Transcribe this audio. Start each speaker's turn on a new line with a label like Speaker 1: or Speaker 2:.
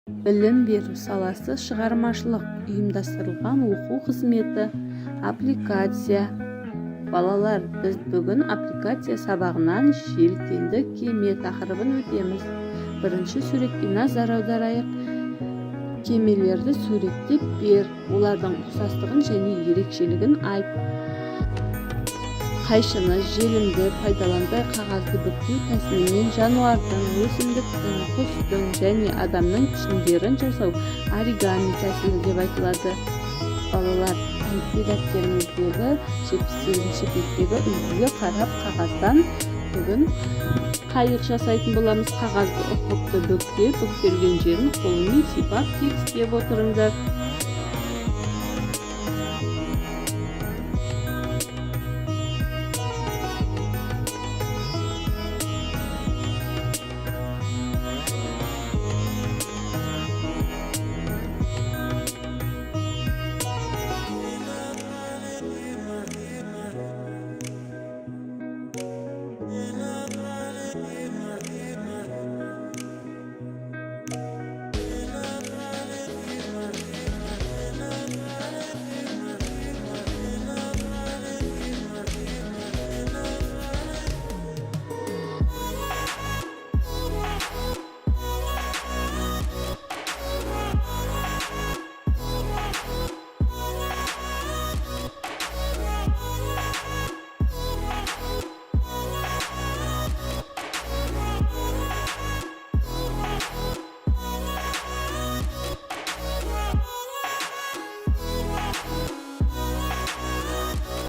Speaker 1: Білім беру саласы шығармашылық ұйымдастырылған оқу қызметі. Аппликация. Балалар, біз бүгін аппликация сабағынан желкенді кеме тақырыбын өтеміз. Бірінші суретке назар аударайық. Кемелерді суреттеп бер, олардың ұқсастығын және ерекшелігін айт. Қайшыны, желімді пайдаланды қағазды бүктеу тәсілімен жануардың, өсімдіктің, құстың және адамның пішіндерін жасау оригами тәсілі деп айтылады. Балалар, әліппе дәптеріміздегі 78-ші беттегі үлгіге қарап қағаздан бүгін қайық жасайтын боламыз. Қағазды ұқыпты бүктеп, бүктелген жерін қолымен сипап тегістеп отырыңдар.